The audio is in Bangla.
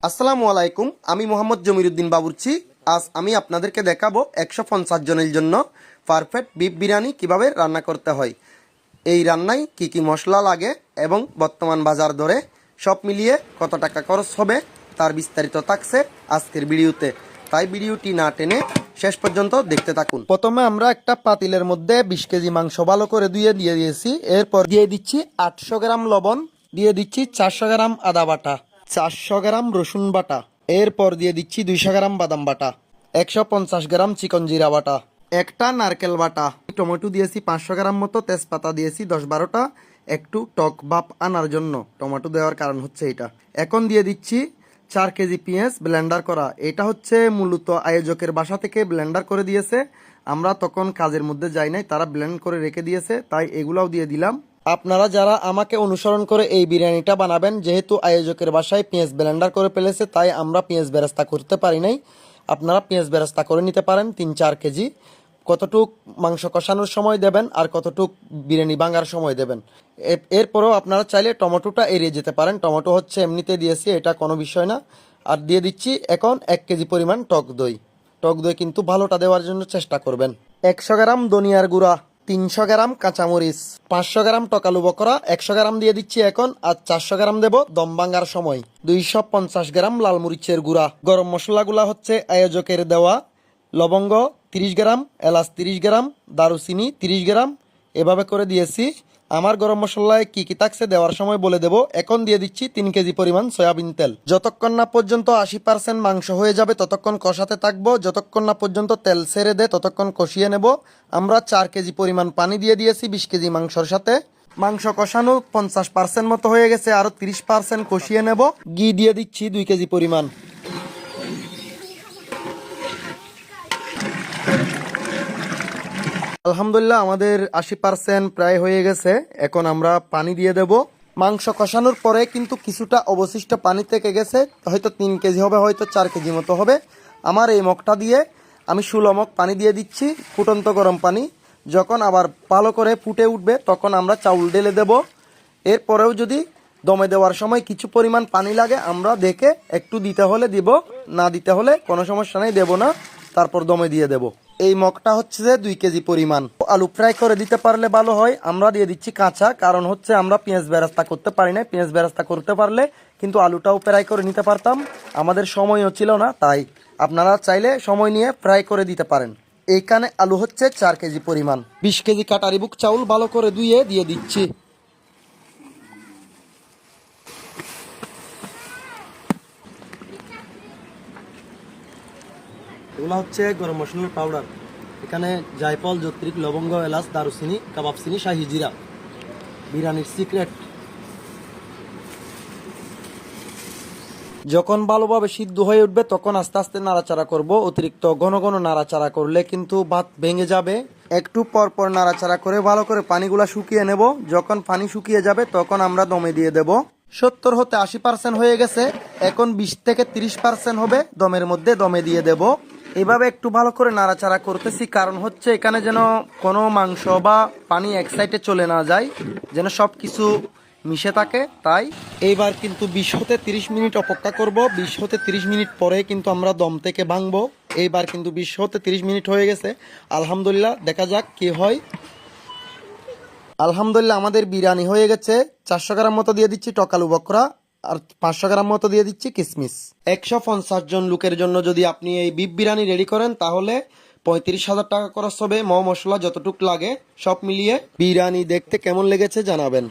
আসসালামু আলাইকুম, আমি মোহাম্মদ জমিরুদ্দিন বাবুর্চি। আজ আমি আপনাদেরকে দেখাবো 150 জনের জন্য পারফেক্ট বিফ বিরিয়ানি কিভাবে রান্না করতে হয়। এই রান্নায় কি কি মশলা লাগে এবং বর্তমান বাজার দরে সব মিলিয়ে কত টাকা খরচ হবে তার বিস্তারিত থাকছে আজকের ভিডিওতে, তাই ভিডিওটি না টেনে শেষ পর্যন্ত দেখতে থাকুন। প্রথমে আমরা একটা পাতিলের মধ্যে 20 কেজি মাংস ভালো করে দিয়ে দিয়েছি। এরপর দিয়ে দিচ্ছি 800 গ্রাম লবণ, দিয়ে দিচ্ছি 400 গ্রাম আদা বাটা, 400 গ্রাম রসুন বাটা, এরপর দিয়ে দিচ্ছি 200 গ্রাম বাদাম বাটা, 150 গ্রাম চিকন জিরা বাটা, একটা নারকেল বাটা, টমেটো দিয়েছি 500 গ্রাম মতো, তেজপাতা দিয়েছি 10-12টা, একটু টক ভাব আনার জন্য টমেটো দেওয়ার কারণ হচ্ছে এটা। এখন দিয়ে দিচ্ছি 4 কেজি পেঁয়াজ ব্লেন্ডার করা। এটা হচ্ছে মূলত আয়োজকের বাসা থেকে ব্লেন্ডার করে দিয়েছে, আমরা তখন কাজের মধ্যে যাই নাই, তারা ব্লেন্ড করে রেখে দিয়েছে, তাই এগুলাও দিয়ে দিলাম। আপনারা যারা আমাকে অনুসরণ করে এই বিরিয়ানিটা বানাবেন, যেহেতু আয়োজকের বাসায় পেঁয়াজ ব্লেন্ডার করে ফেলেছে তাই আমরা পেঁয়াজ বেরেস্তা করতে পারি নাই, আপনারা পেঁয়াজ বেরেস্তা করে নিতে পারেন 3-4 কেজি। কতটুক মাংস কষানোর সময় দেবেন আর কতটুক বিরিয়ানি ভাঙার সময় দেবেন। এরপরেও আপনারা চাইলে টমেটোটা এড়িয়ে যেতে পারেন, টমেটো হচ্ছে এমনিতে দিয়েছি, এটা কোনো বিষয় না। আর দিয়ে দিচ্ছি এখন 1 কেজি পরিমাণ টক দই। টক দই কিন্তু ভালোটা দেওয়ার জন্য চেষ্টা করবেন। 100 গ্রাম ধনিয়ার গুঁড়া, 300 গ্রাম কাঁচামরিচ, 500 গ্রাম টকালু বকরা 100 গ্রাম দিয়ে দিচ্ছি এখন, আর 400 গ্রাম দেব দম ভাঙার সময়, 250 গ্রাম লাল মরিচের গুঁড়া। গরম মশলাগুলা হচ্ছে আয়োজকের দেওয়া, লবঙ্গ 30 গ্রাম, এলাচ 30 গ্রাম, দারুচিনি 30 গ্রাম, এভাবে করে দিয়েছি। আমার গরম মশলায় কি কি থাকছে দেওয়ার সময় বলে দেব। এখন দিয়ে দিচ্ছি 3 কেজি পরিমাণ সয়াবিন তেল। যতক্ষণ না পর্যন্ত 80% মাংস হয়ে যাবে ততক্ষণ কষাতে থাকবো, যতক্ষণ না পর্যন্ত তেল ছেড়ে দেয় ততক্ষণ কষিয়ে নেব। আমরা 4 কেজি পরিমাণ পানি দিয়ে দিয়েছি 20 কেজি মাংসর সাথে। মাংস কষানো 50% মতো হয়ে গেছে, আরো 30% কষিয়ে নেব। ঘি দিয়ে দিচ্ছি 2 কেজি পরিমাণ। আলহামদুলিল্লাহ আমাদের 80% প্রায় হয়ে গেছে। এখন আমরা পানি দিয়ে দেব। মাংস কষানোর পরে কিন্তু কিছুটা অবশিষ্ট পানি থেকে গেছে, হয়তো 3 কেজি হবে, হয়তো 4 কেজি মতো হবে। আমার এই মগটা দিয়ে আমি 16 মগ পানি দিয়ে দিচ্ছি, ফুটন্ত গরম পানি। যখন আবার ভালো করে ফুটে উঠবে তখন আমরা চাউল ঢেলে দেব। এরপরেও যদি দমে দেওয়ার সময় কিছু পরিমাণ পানি লাগে আমরা দেখে একটু দিতে হলে দিব, না দিতে হলে কোনো সমস্যা নেই, দেব না, তারপর দমে দিয়ে দেব। এই মগটা হচ্ছে যে 2 কেজি পরিমাণ। আলু ফ্রাই করে দিতে পারলে ভালো হয়, আমরা দিয়ে দিচ্ছি কাঁচা, কারণ হচ্ছে আমরা পেঁয়াজ বেরেস্তা করতে পারি না। পেঁয়াজ বেরেস্তা করতে পারলে কিন্তু আলুটাও ফ্রাই করে নিতে পারতাম, আমাদের সময়ও ছিল না, তাই আপনারা চাইলে সময় নিয়ে ফ্রাই করে দিতে পারেন। এইখানে আলু হচ্ছে 4 কেজি পরিমাণ। 20 কেজি কাটারি বুক চাউল ভালো করে ধুয়ে দিয়ে দিচ্ছি। এগুলো হচ্ছে গরম মশলার পাউডার। এখানে জায়ফল, জত্রিক, লবঙ্গ, এলাচ, দারুচিনি, কাবাব চিনি, শাহি জিরা, বিরিয়ানির সিক্রেট। যখন ভালোভাবে সিদ্ধ হয়ে উঠবে তখন আস্তে আস্তে নাড়াচাড়া করব। অতিরিক্ত ঘন ঘন নাড়াচাড়া করলে কিন্তু ভাত ভেঙে যাবে। একটু পর পর নাড়াচাড়া করে ভালো করে পানিগুলা শুকিয়ে নেব। যখন পানি শুকিয়ে যাবে তখন আমরা দমে দিয়ে দেব। 70 হতে 80% হয়ে গেছে, এখন 20 থেকে 30% হবে দমের মধ্যে, দমে দিয়ে দেব। এভাবে একটু ভালো করে নাড়াচাড়া করতেছি, কারণ হচ্ছে এখানে যেন কোনো মাংস বা পানি এক সাইডে চলে না যায়, যেন সব কিছু মিশে থাকে। তাই এইবার কিন্তু 20 হতে 30 মিনিট অপেক্ষা করব। 20 হতে 30 মিনিট পরে কিন্তু আমরা দম থেকে ভাঙবো। এইবার কিন্তু 20 হতে 30 মিনিট হয়ে গেছে। আলহামদুলিল্লাহ, দেখা যাক কি হয়। আলহামদুলিল্লাহ আমাদের বিরিয়ানি হয়ে গেছে। 400 গ্রাম মতো দিয়ে দিচ্ছি টকালু বকরা, আর 500 গ্রাম মতো দিয়ে দিচ্ছি কিশমিশ। 150 জন লোকের জন্য যদি আপনি এই বিফ বিরিয়ানি রেডি করেন তাহলে 35,000 টাকা খরচ হবে। মশলা যতটুক লাগে সব মিলিয়ে। বিরিয়ানি দেখতে কেমন লেগেছে জানাবেন।